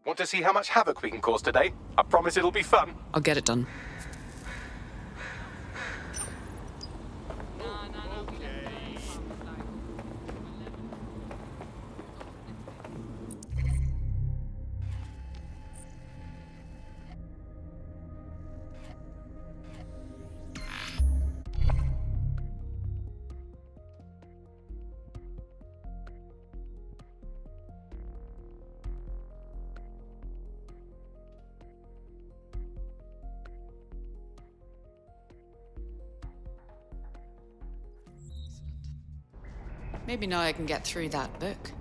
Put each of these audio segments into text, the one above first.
Want to see how much havoc we can cause today? I promise it'll be fun. I'll get it done. Maybe now I can get through that book.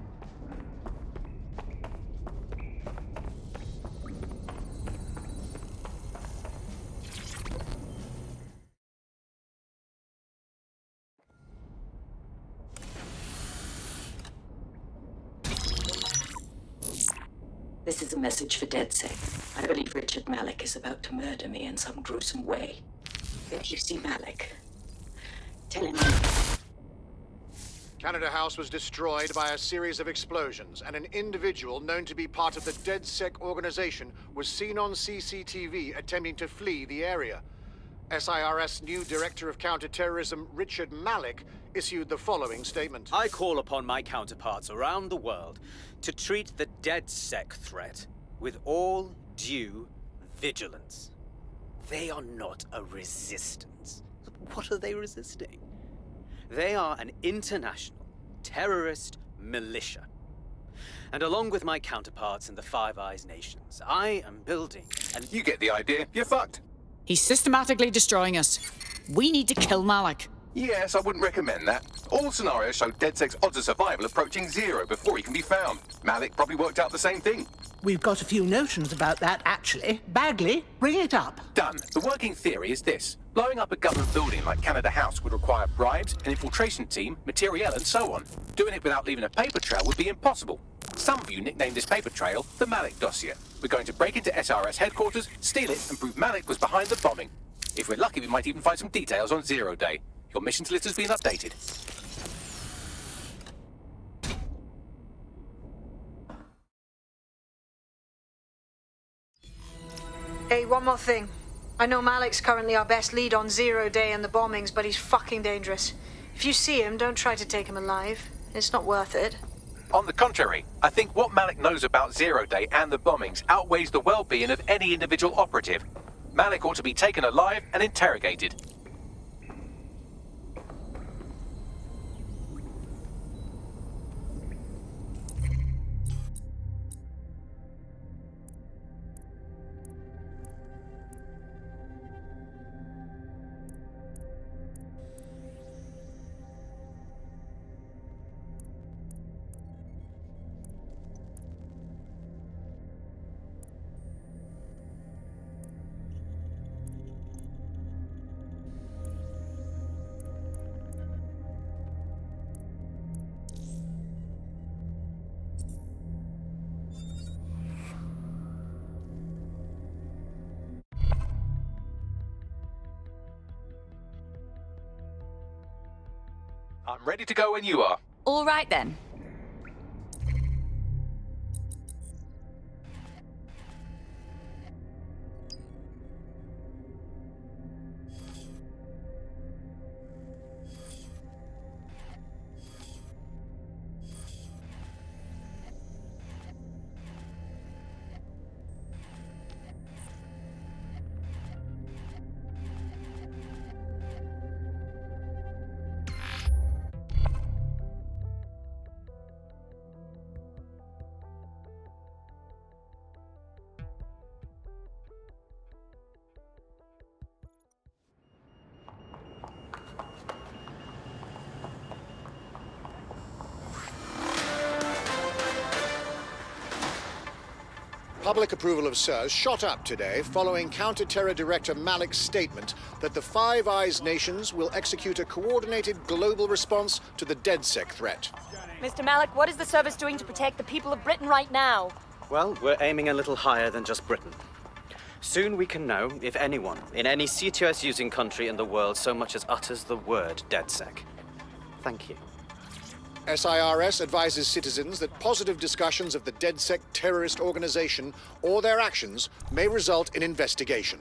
This is a message for DedSec. I believe Richard Malik is about to murder me in some gruesome way. If you see Malik, tell him Canada House was destroyed by a series of explosions, and an individual known to be part of the DedSec organization was seen on CCTV attempting to flee the area. SIRS new Director of Counterterrorism, Richard Malik, issued the following statement. I call upon my counterparts around the world to treat the DedSec threat with all due vigilance. They are not a resistance. What are they resisting? They are an international terrorist militia. And along with my counterparts in the Five Eyes nations, I am building an... You get the idea. You're fucked. He's systematically destroying us. We need to kill Malik. Yes, I wouldn't recommend that. All scenarios show DedSec's odds of survival approaching 0 before he can be found. Malik probably worked out the same thing. We've got a few notions about that, actually. Bagley, bring it up. Done. The working theory is this. Blowing up a government building like Canada House would require bribes, an infiltration team, materiel, and so on. Doing it without leaving a paper trail would be impossible. Some of you nicknamed this paper trail the Malik dossier. We're going to break into SRS headquarters, steal it, and prove Malik was behind the bombing. If we're lucky, we might even find some details on Zero Day. Your missions list has been updated. Hey, one more thing. I know Malik's currently our best lead on Zero Day and the bombings, but he's fucking dangerous. If you see him, don't try to take him alive. It's not worth it. On the contrary, I think what Malik knows about Zero Day and the bombings outweighs the well-being of any individual operative. Malik ought to be taken alive and interrogated. I'm ready to go when you are. All right then. Public approval of SIRS shot up today following Counter-Terror Director Malik's statement that the Five Eyes nations will execute a coordinated global response to the DedSec threat. Mr. Malik, what is the service doing to protect the people of Britain right now? Well, we're aiming a little higher than just Britain. Soon we can know if anyone in any CTOS-using country in the world so much as utters the word DedSec. Thank you. SIRS advises citizens that positive discussions of the DedSec terrorist organization or their actions may result in investigation.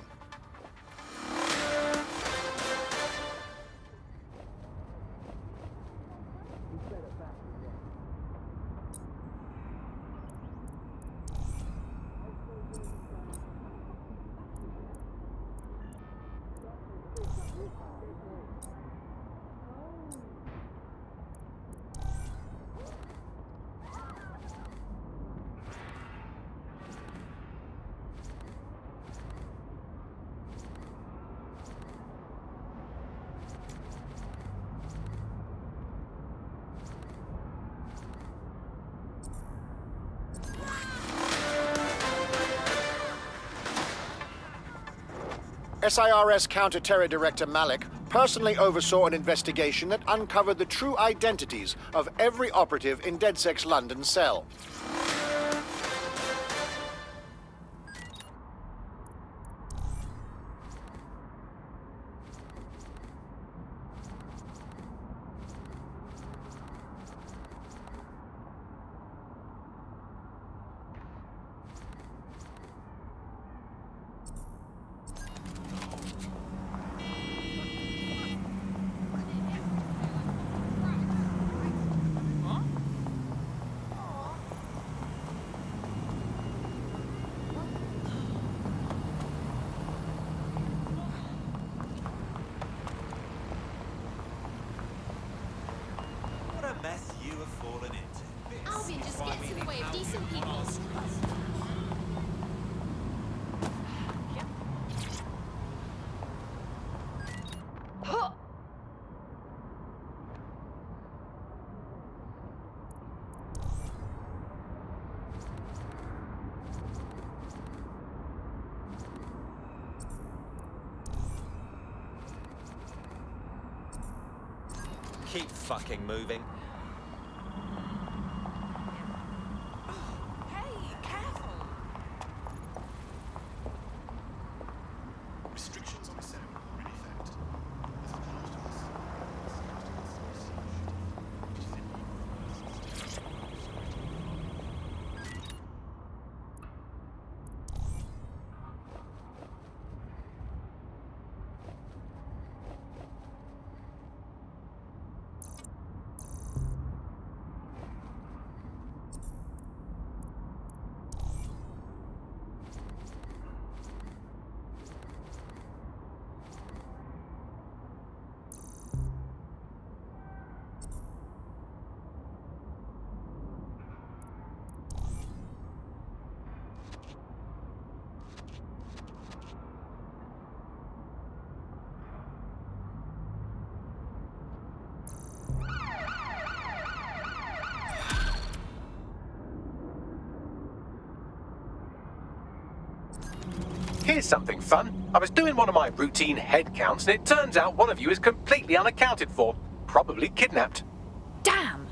SIRS Counter-Terror Director Malik personally oversaw an investigation that uncovered the true identities of every operative in DedSec's London cell. Mess you have fallen into. Albion just gets in the way of decent people. Keep fucking moving. Hey, careful! Restrictions on assembly are in effect. Here's something fun. I was doing one of my routine head counts, and it turns out one of you is completely unaccounted for. Probably kidnapped. Damn!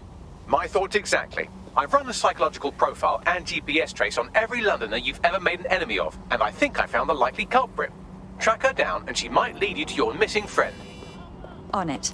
My thoughts exactly. I've run a psychological profile and GPS trace on every Londoner you've ever made an enemy of, and I think I found the likely culprit. Track her down, and she might lead you to your missing friend. On it.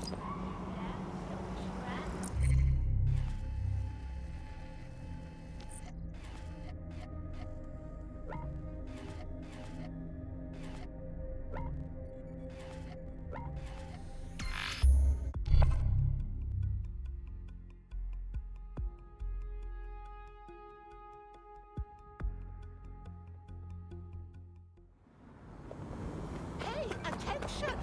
Hey, attention!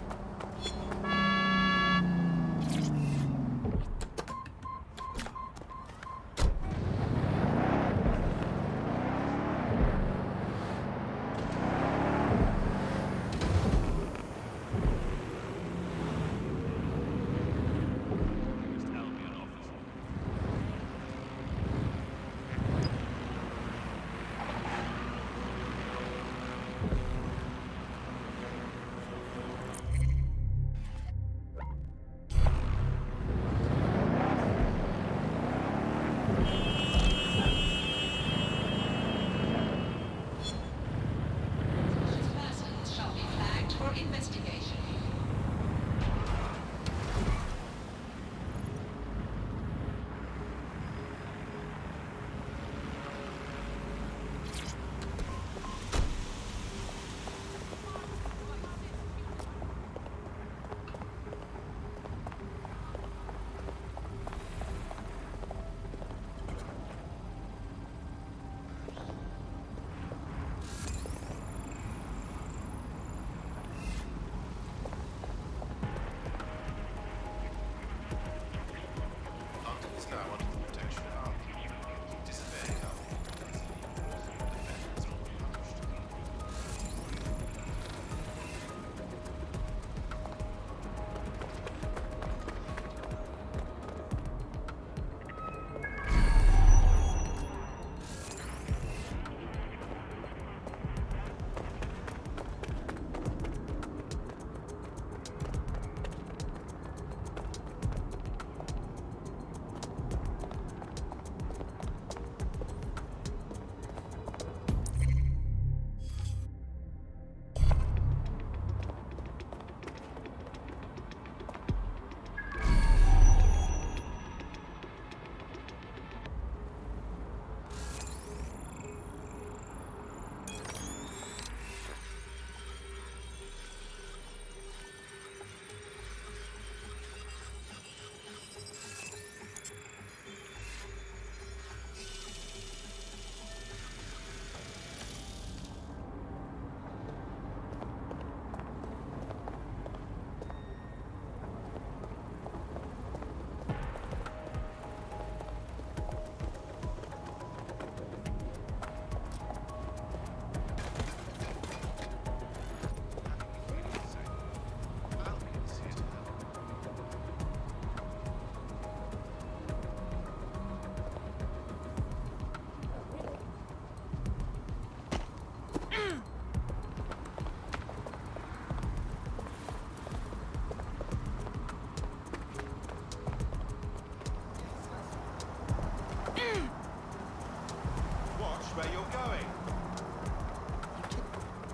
where you're going.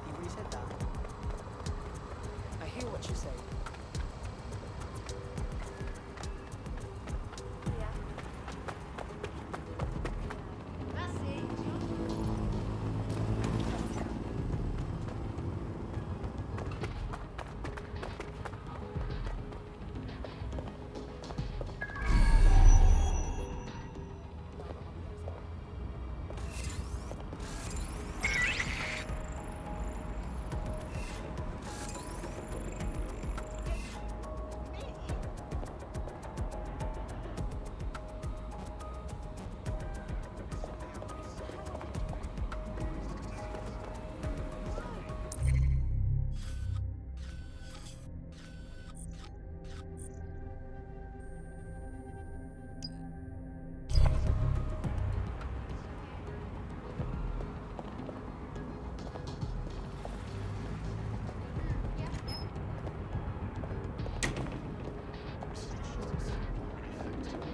He really said that. I hear what you say.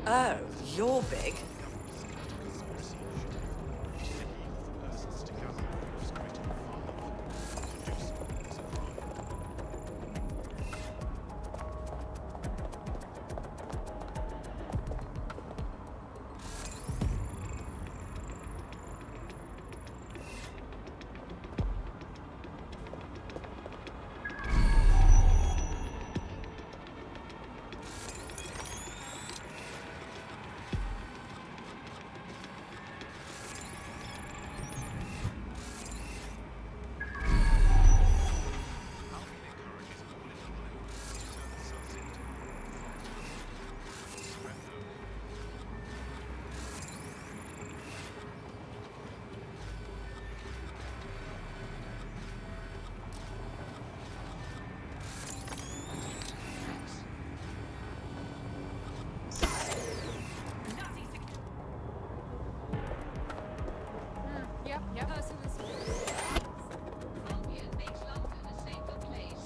Oh, you're big. Yep. Personal space. Makes London a safer place.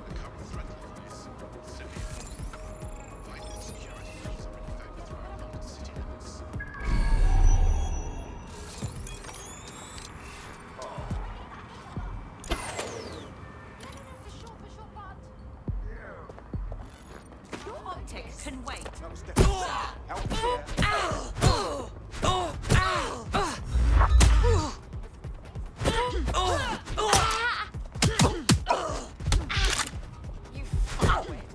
The current threat level is severe. Vital security measures are in effect throughout London city limits. For sure, bud. Your optics can wait. Help here. You fuckwit.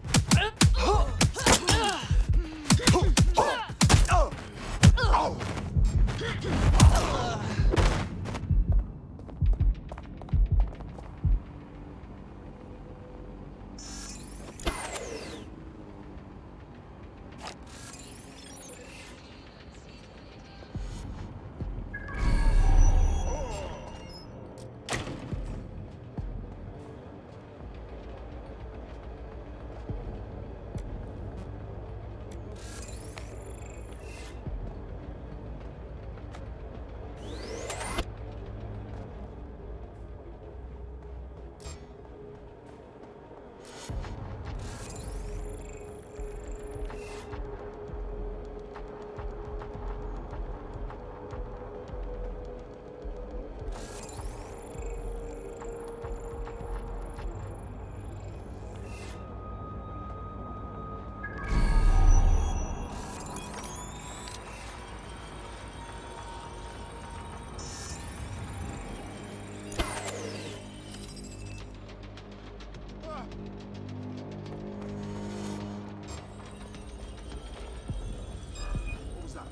What was that?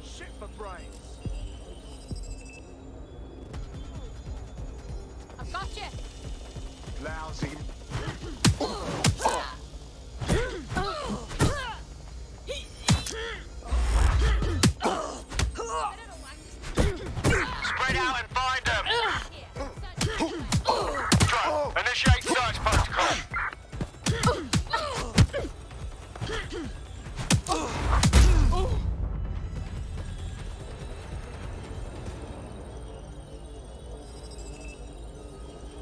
Shit for brains. I've got you. Lousy. Spread out and find them. Initiate search protocol.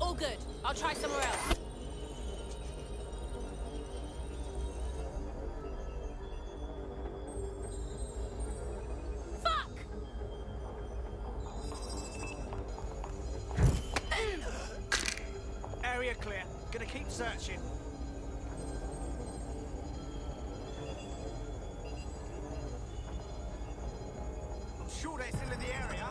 All good. I'll try somewhere else. sure they're still in the area.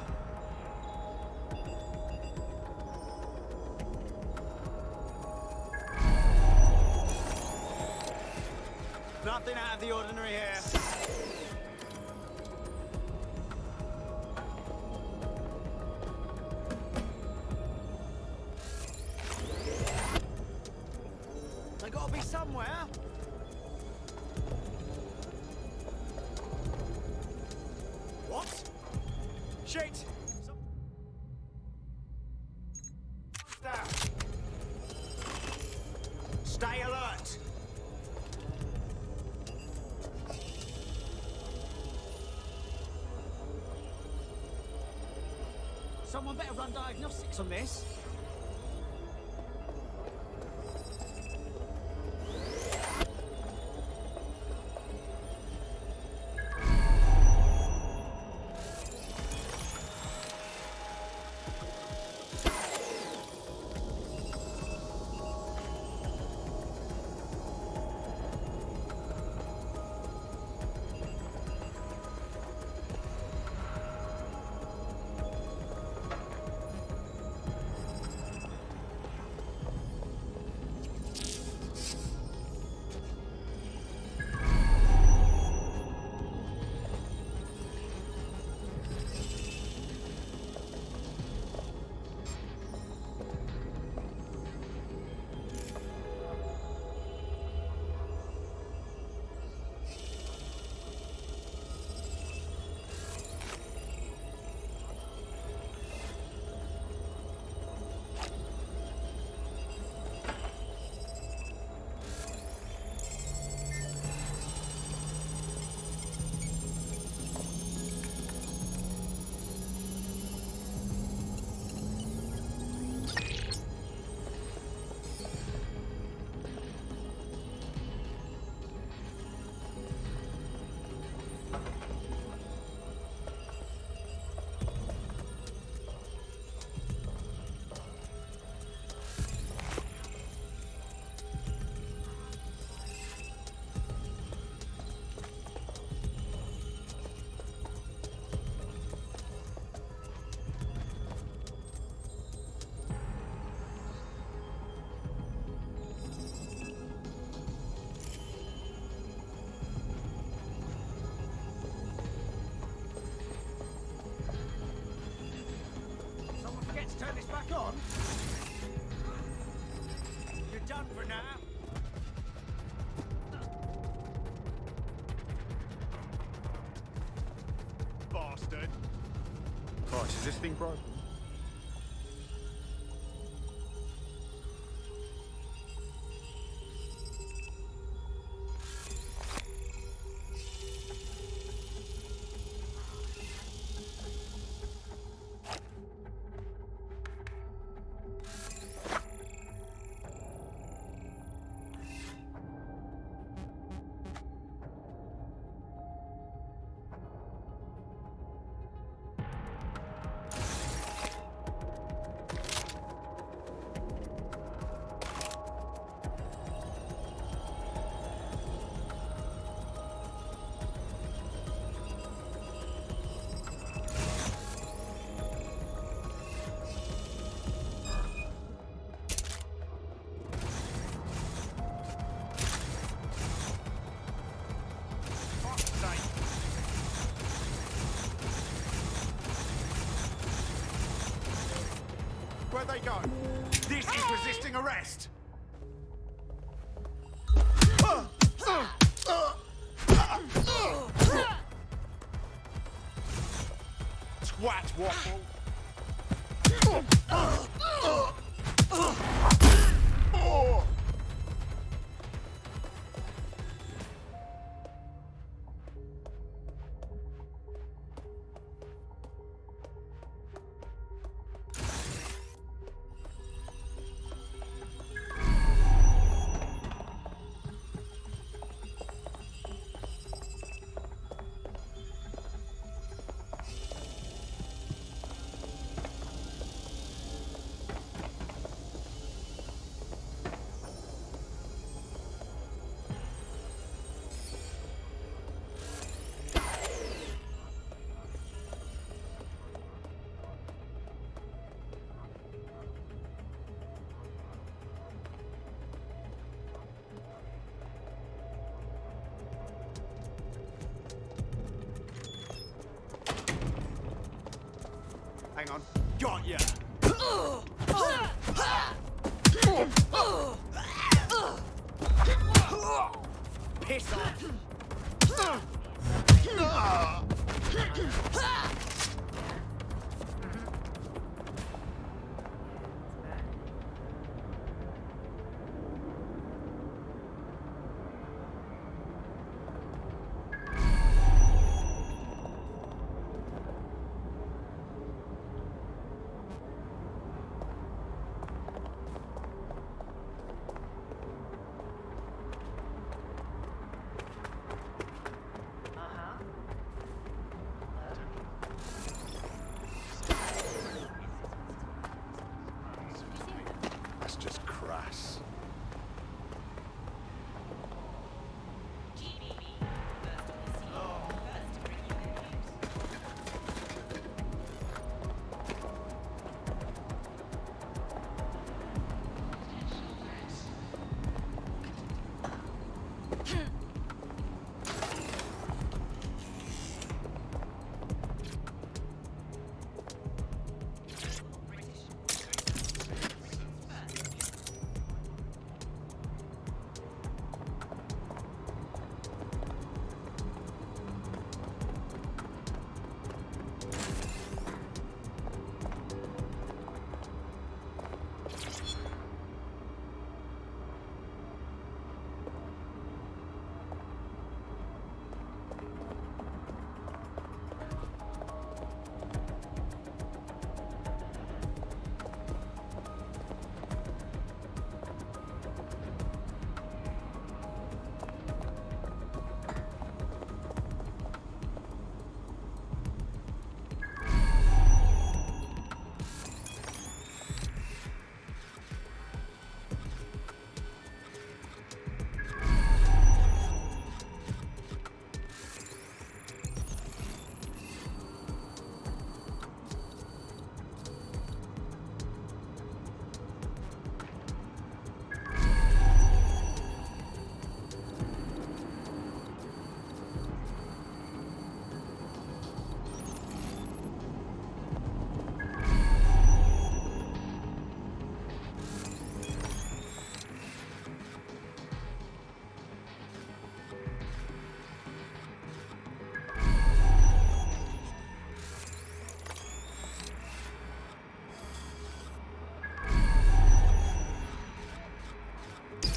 Nothing out of the ordinary here. They gotta be somewhere. What? Shit! Down. Stay alert. Someone better run diagnostics on this. Turn this back on. You're done for now. Bastard. Christ, is this thing broken? Where'd they go? This is resisting arrest! Twat waffle! hang on. Got ya! Piss off! That's just crass.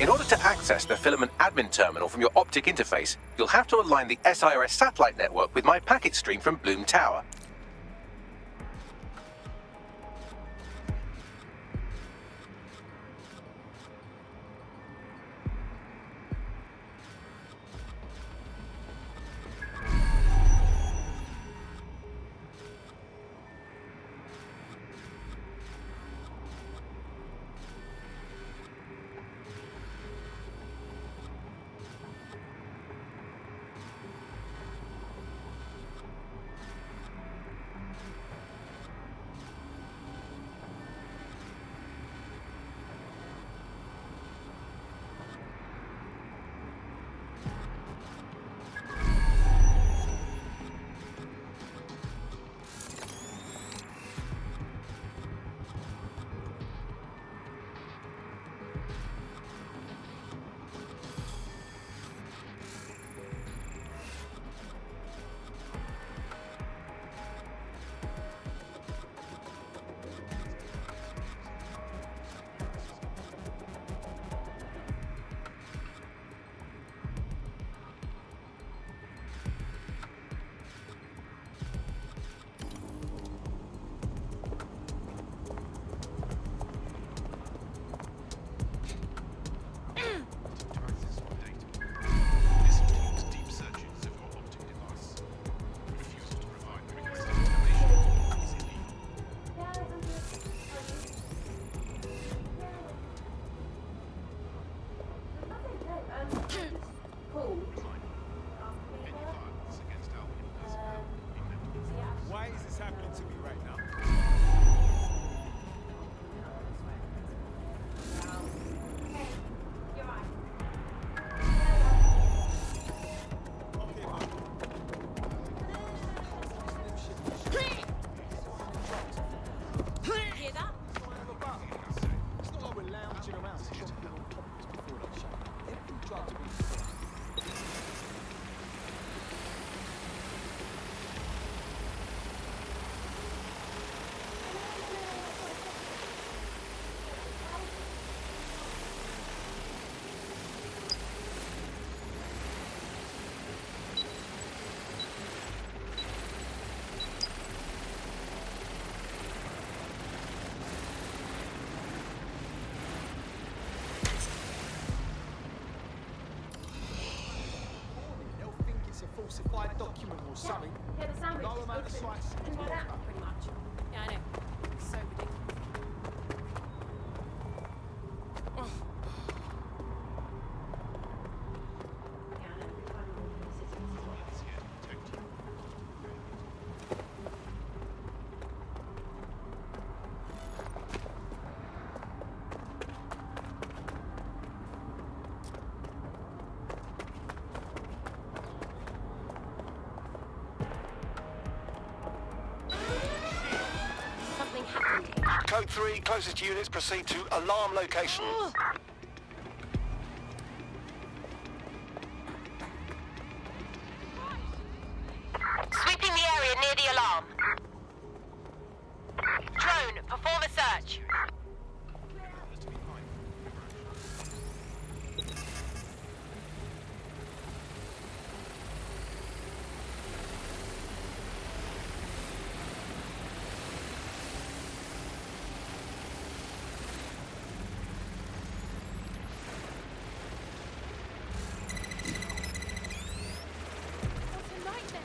In order to access the filament admin terminal from your optic interface, you'll have to align the SIRS satellite network with my packet stream from Bloom Tower. or something. Yeah, the sandwich. No amount of slices Can buy is that, worth pretty much. Yeah, I know. So ridiculous. Something happened here. Code 3, closest units proceed to alarm location. Sweeping the area near the alarm. Drone, perform a search. What a nightmare.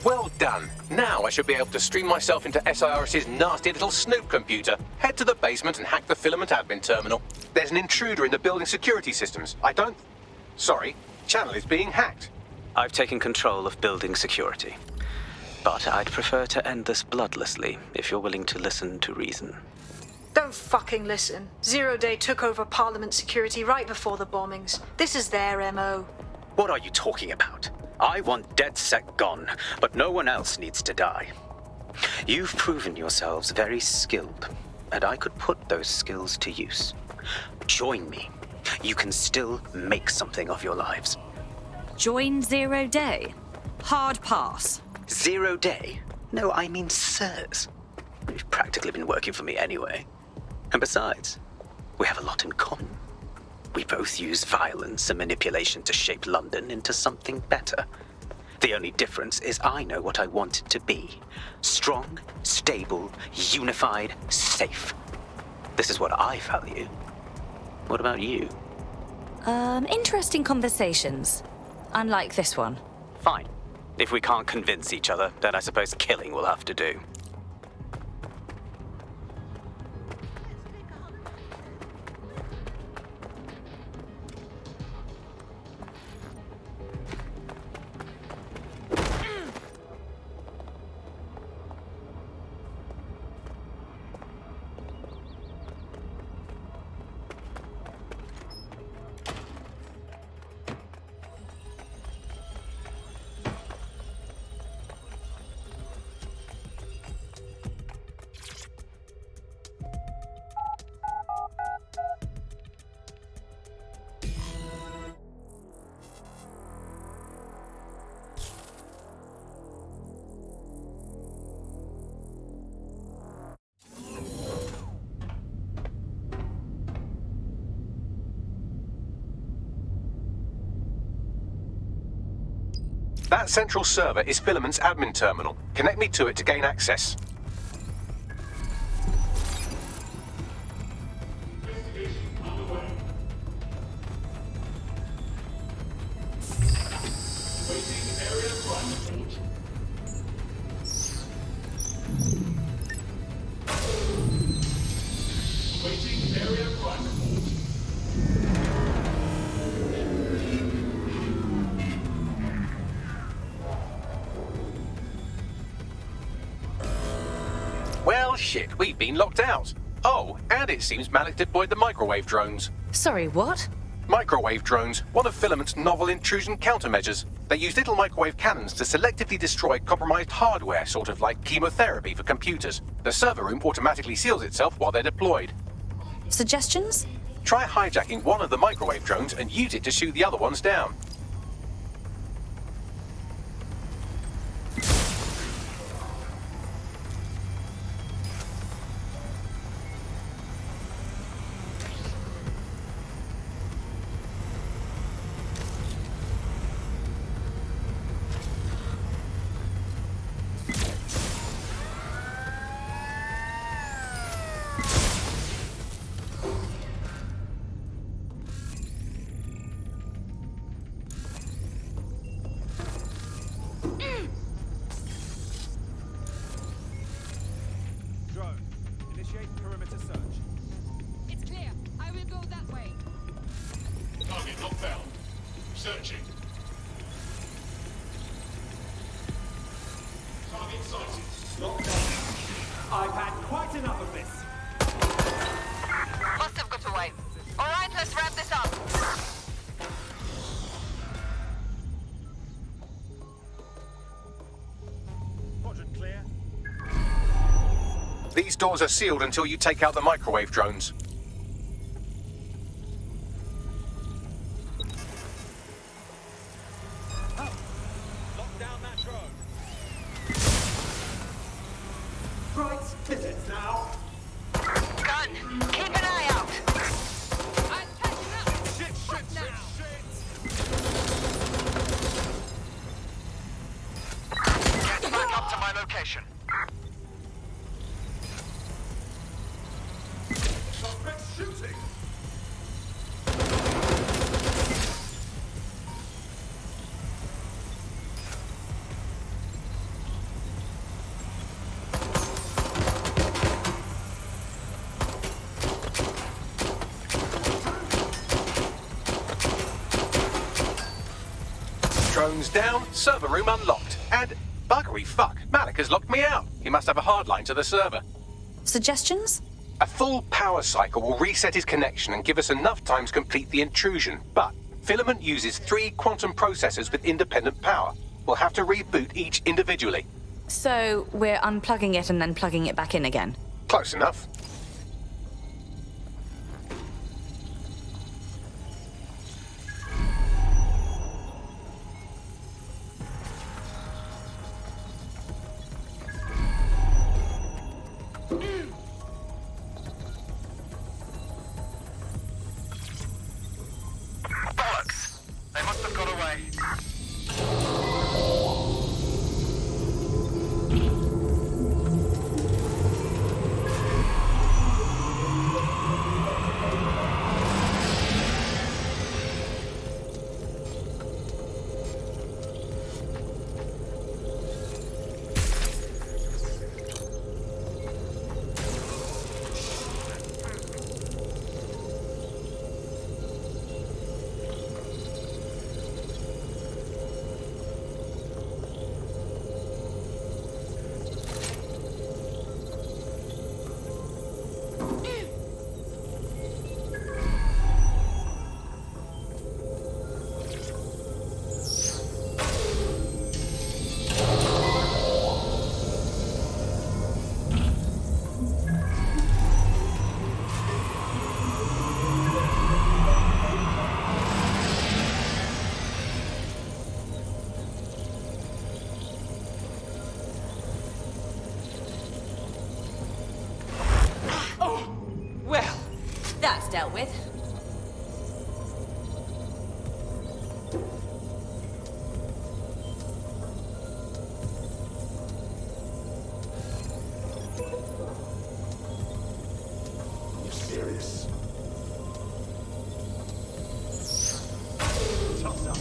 Well done. Now I should be able to stream myself into SIRS's nasty little snoop computer, head to the basement and hack the filament admin terminal. There's an intruder in the building security systems. Sorry, channel is being hacked. I've taken control of building security. But I'd prefer to end this bloodlessly if you're willing to listen to reason. Don't fucking listen. Zero Day took over Parliament security right before the bombings. This is their MO. What are you talking about? I want DedSec gone, but no one else needs to die. You've proven yourselves very skilled, and I could put those skills to use. Join me. You can still make something of your lives. Join Zero Day? Hard pass. 0 Day? No, I mean sirs. You've practically been working for me anyway. And besides, we have a lot in common. We both use violence and manipulation to shape London into something better. The only difference is I know what I want it to be. Strong, stable, unified, safe. This is what I value. What about you? Interesting conversations. Unlike this one. Fine. If we can't convince each other, then I suppose killing will have to do. That central server is Filament's admin terminal. Connect me to it to gain access. Well, shit, we've been locked out. Oh, and it seems Malik deployed the microwave drones. Sorry, what? Microwave drones, one of Filament's novel intrusion countermeasures. They use little microwave cannons to selectively destroy compromised hardware, sort of like chemotherapy for computers. The server room automatically seals itself while they're deployed. Suggestions? Try hijacking one of the microwave drones and use it to shoot the other ones down. Drone, initiate perimeter search. It's clear. I will go that way. Target not found. Searching. Target sighted. Not found. I've had quite enough of this. Must have got away. All right, let's wrap this up. Quadrant clear. These doors are sealed until you take out the microwave drones. Lock down that drone. Right, visits now. Gun, keep an eye out. I'm catching up. Shit now. Get back up to my location. Suspect shooting. Drones down, server room unlocked. And buggery fuck, Malik has locked me out. He must have a hard line to the server. Suggestions? A full power cycle will reset his connection and give us enough time to complete the intrusion. But Filament uses 3 quantum processors with independent power. We'll have to reboot each individually. So we're unplugging it and then plugging it back in again. Close enough. Bollocks! They must have got away. Well, that's dealt with. You serious? Toss up.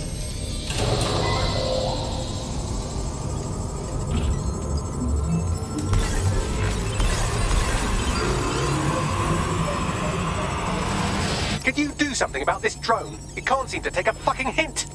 Could you do something about this drone? It can't seem to take a fucking hint.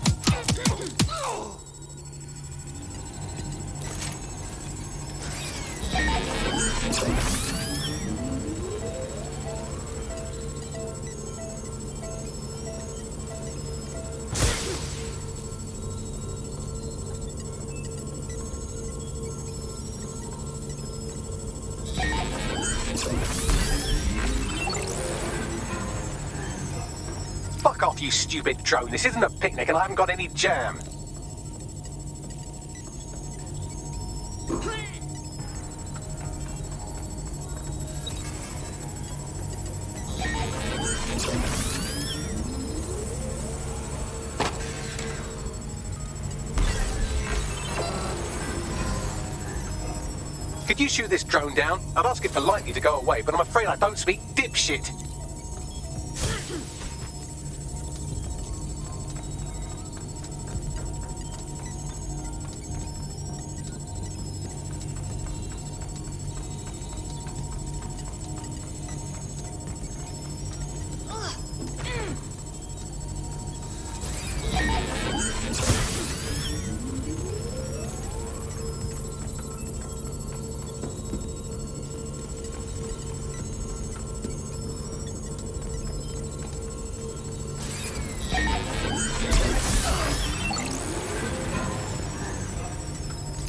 Fuck off, you stupid drone. This isn't a picnic and I haven't got any jam. Could you shoot this drone down? I'd ask it politely to go away, but I'm afraid I don't speak dipshit.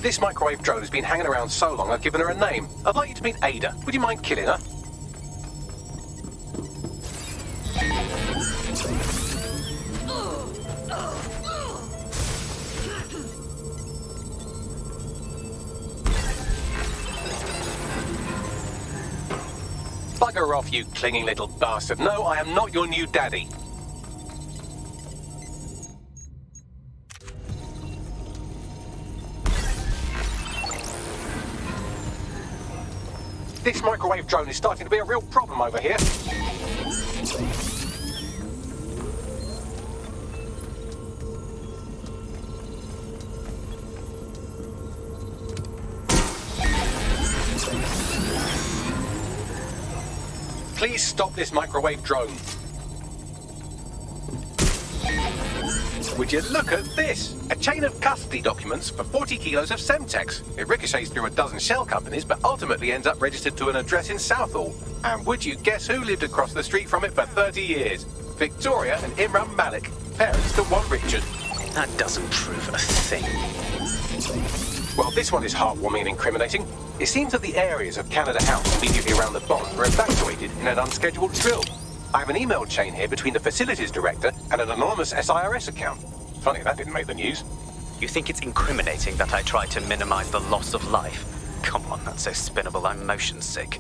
This microwave drone has been hanging around so long I've given her a name. I'd like you to meet Ada. Would you mind killing her? Bugger off, you clinging little bastard. No, I am not your new daddy. This microwave drone is starting to be a real problem over here. Please stop this microwave drone. Would you look at this? A chain of custody documents for 40 kilos of Semtex. It ricochets through a dozen shell companies, but ultimately ends up registered to an address in Southall. And would you guess who lived across the street from it for 30 years? Victoria and Imran Malik, parents to one Richard. That doesn't prove a thing. Well, this one is heartwarming and incriminating. It seems that the areas of Canada House immediately around the bomb were evacuated in an unscheduled drill. I have an email chain here between the facilities director and an anonymous SIRS account. Funny that didn't make the news. You think it's incriminating that I tried to minimize the loss of life? Come on, that's so spinnable, I'm motion sick.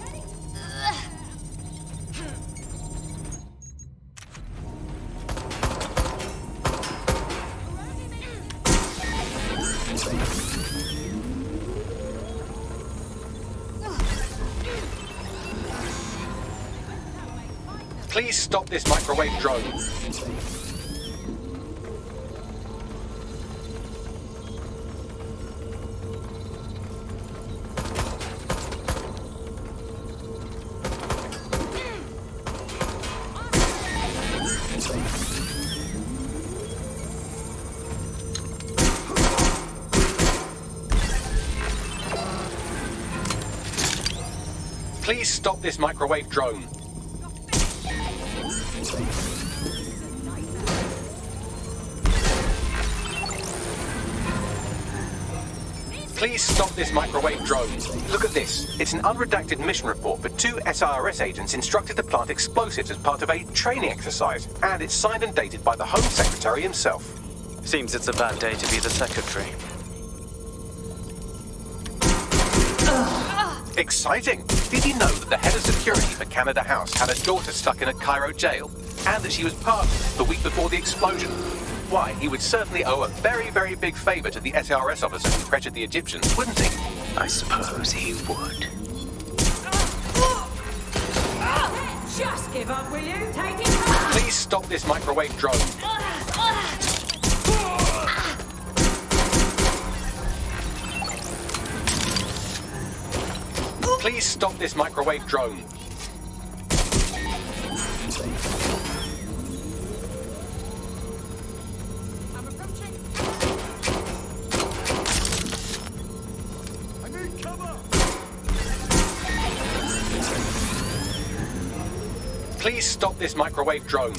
Please stop this microwave drone. Please stop this microwave drone. Please stop this microwave drone. Look at this. It's an unredacted mission report for 2 SIRS agents instructed to plant explosives as part of a training exercise. And it's signed and dated by the Home Secretary himself. Seems it's a bad day to be the secretary. Exciting! Did you know that the head of security for Canada House had a daughter stuck in a Cairo jail? And that she was pardoned the week before the explosion? Why, he would certainly owe a very, very big favor to the SIRS officer who pressured the Egyptians, wouldn't he? I suppose he would. Just give up, will you? Take it. Please stop this microwave drone. Please stop this microwave drone. I'm approaching. I need cover! Please stop this microwave drone.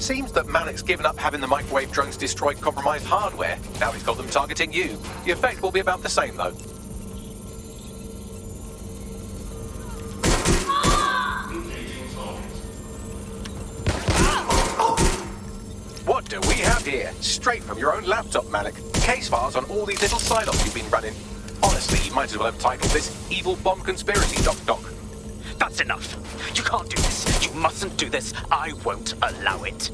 Seems that Malik's given up having the microwave drones destroy compromised hardware. Now he's got them targeting you. The effect will be about the same, though. What do we have here? Straight from your own laptop, Malik. Case files on all these little side-offs you've been running. Honestly, you might as well have titled this Evil Bomb Conspiracy, Doc. That's enough. You can't do this. You mustn't do this. I won't allow it.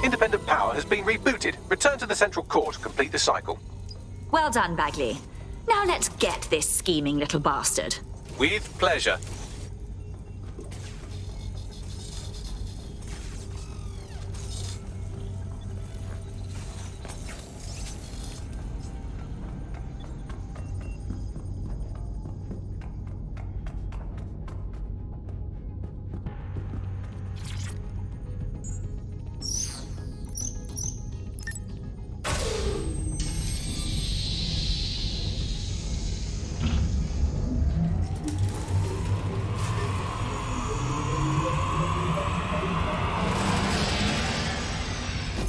Independent power has been rebooted. Return to the central core to complete the cycle. Well done, Bagley. Now let's get this scheming little bastard. With pleasure.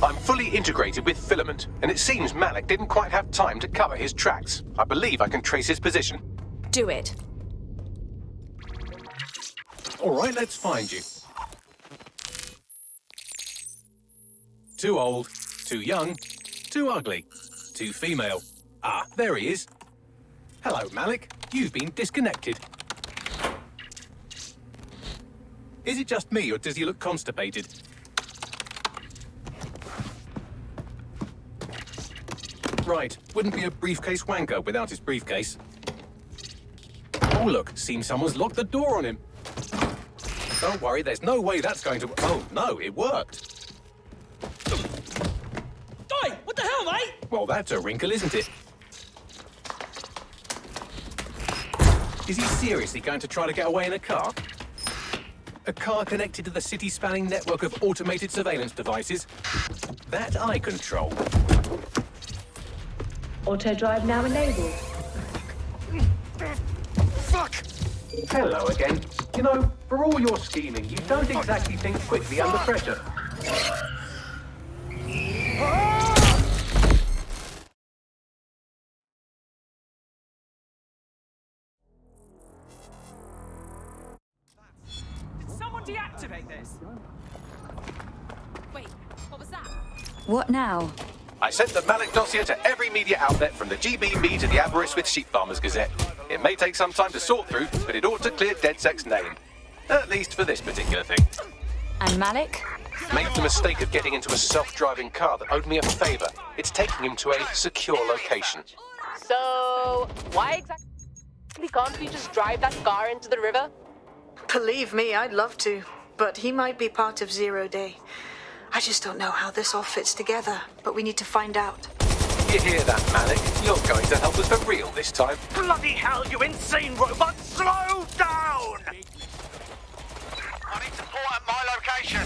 I'm fully integrated with Filament, and it seems Malik didn't quite have time to cover his tracks. I believe I can trace his position. Do it. All right, let's find you. Too old, too young, too ugly, too female. Ah, there he is. Hello, Malik. You've been disconnected. Is it just me, or does he look constipated? Right, wouldn't be a briefcase wanker without his briefcase. Oh look, seems someone's locked the door on him. Don't worry, there's no way that's going to... Oh no, it worked. Oi, what the hell, mate? Well, that's a wrinkle, isn't it? Is he seriously going to try to get away in a car? A car connected to the city-spanning network of automated surveillance devices? That I control. Auto drive now enabled. Fuck! Hello again. You know, for all your scheming, you don't exactly think quickly under pressure. Did someone deactivate this? Wait, what was that? What now? I sent the Malik dossier to every media outlet from the GBB to the Aberystwyth Sheep Farmers Gazette. It may take some time to sort through, but it ought to clear DedSec's name. At least for this particular thing. And Malik? Made the mistake of getting into a self-driving car that owed me a favor. It's taking him to a secure location. So, why exactly can't we just drive that car into the river? Believe me, I'd love to, but he might be part of Zero Day. I just don't know how this all fits together, but we need to find out. You hear that, Malik? You're going to help us for real this time. Bloody hell, you insane robot! Slow down! I need support at my location.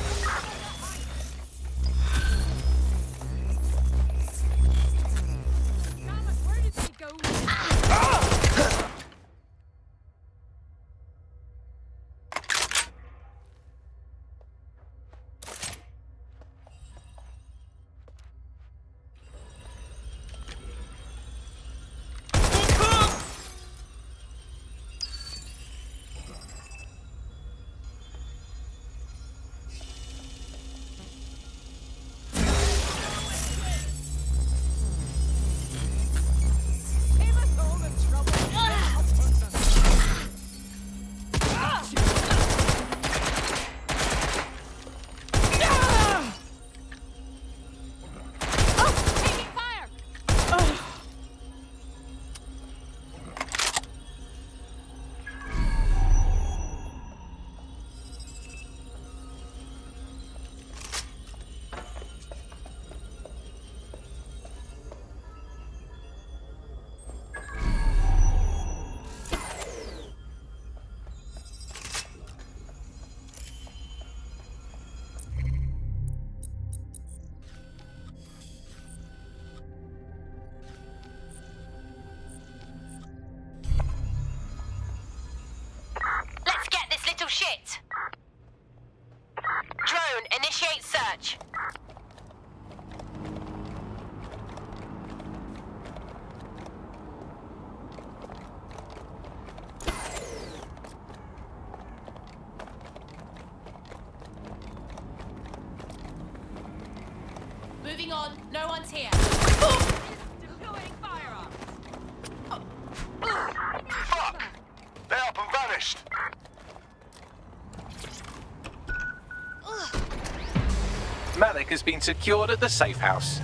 Where did they go? shit! Drone, initiate search. Moving on. No one's here. Deploying firearms. Fuck! They're up and vanished. Malik has been secured at the safe house.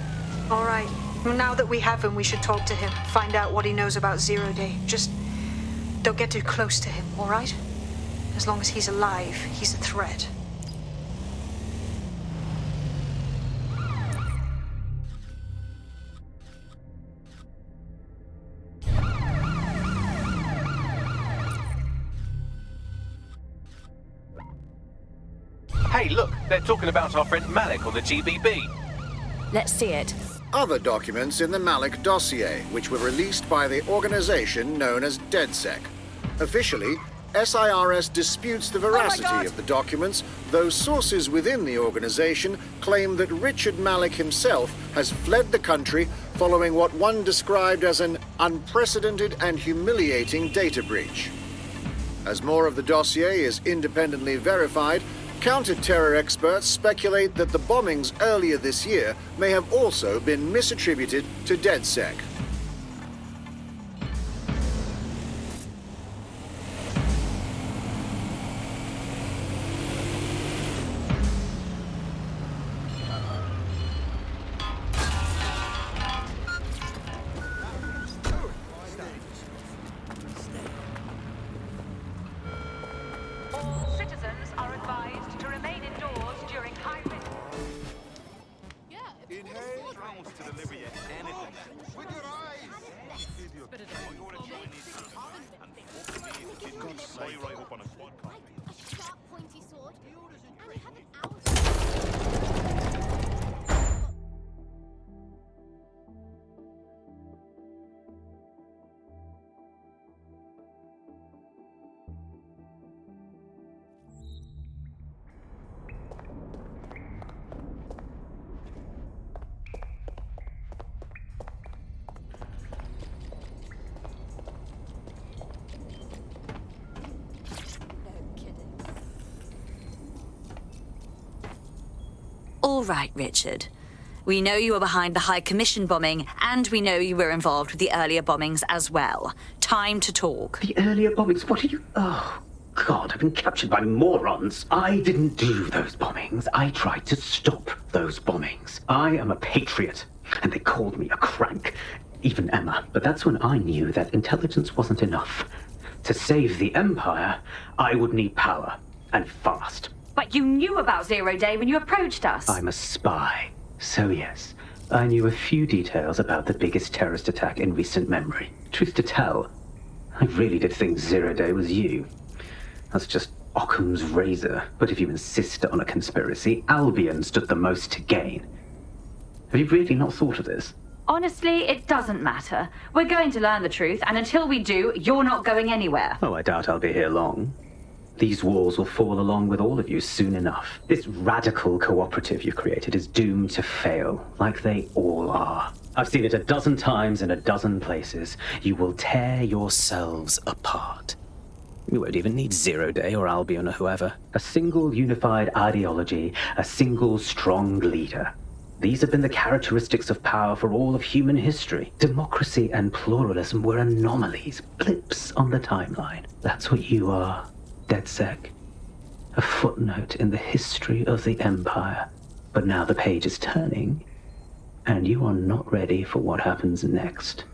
All right. Now that we have him, we should talk to him. Find out what he knows about Zero Day. Just don't get too close to him, all right? As long as he's alive, he's a threat. Hey, look, they're talking about our friend Malik on the GBB. Let's see it. Other documents in the Malik dossier, which were released by the organization known as DedSec. Officially, SIRS disputes the veracity of the documents, though sources within the organization claim that Richard Malik himself has fled the country following what one described as an unprecedented and humiliating data breach. As more of the dossier is independently verified, counter-terror experts speculate that the bombings earlier this year may have also been misattributed to DedSec. All citizens are advised to remain indoors during high risk. Inhale. Travels to deliver you anything. With your eyes. Lay right up on a quad car. A sharp, pointy sword. And you have an hour. All right, Richard. We know you were behind the High Commission bombing, and we know you were involved with the earlier bombings as well. Time to talk. The earlier bombings? What are you... Oh, God, I've been captured by morons. I didn't do those bombings. I tried to stop those bombings. I am a patriot, and they called me a crank. Even Emma. But that's when I knew that intelligence wasn't enough. To save the Empire, I would need power, and fast. But you knew about Zero Day when you approached us. I'm a spy. So yes, I knew a few details about the biggest terrorist attack in recent memory. Truth to tell, I really did think Zero Day was you. That's just Occam's razor. But if you insist on a conspiracy, Albion stood the most to gain. Have you really not thought of this? Honestly, it doesn't matter. We're going to learn the truth, and until we do, you're not going anywhere. Oh, I doubt I'll be here long. These walls will fall along with all of you soon enough. This radical cooperative you've created is doomed to fail, like they all are. I've seen it a dozen times in a dozen places. You will tear yourselves apart. You won't even need Zero Day or Albion or whoever. A single unified ideology, a single strong leader. These have been the characteristics of power for all of human history. Democracy and pluralism were anomalies, blips on the timeline. That's what you are. DedSec. A footnote in the history of the Empire. But now the page is turning, and you are not ready for what happens next.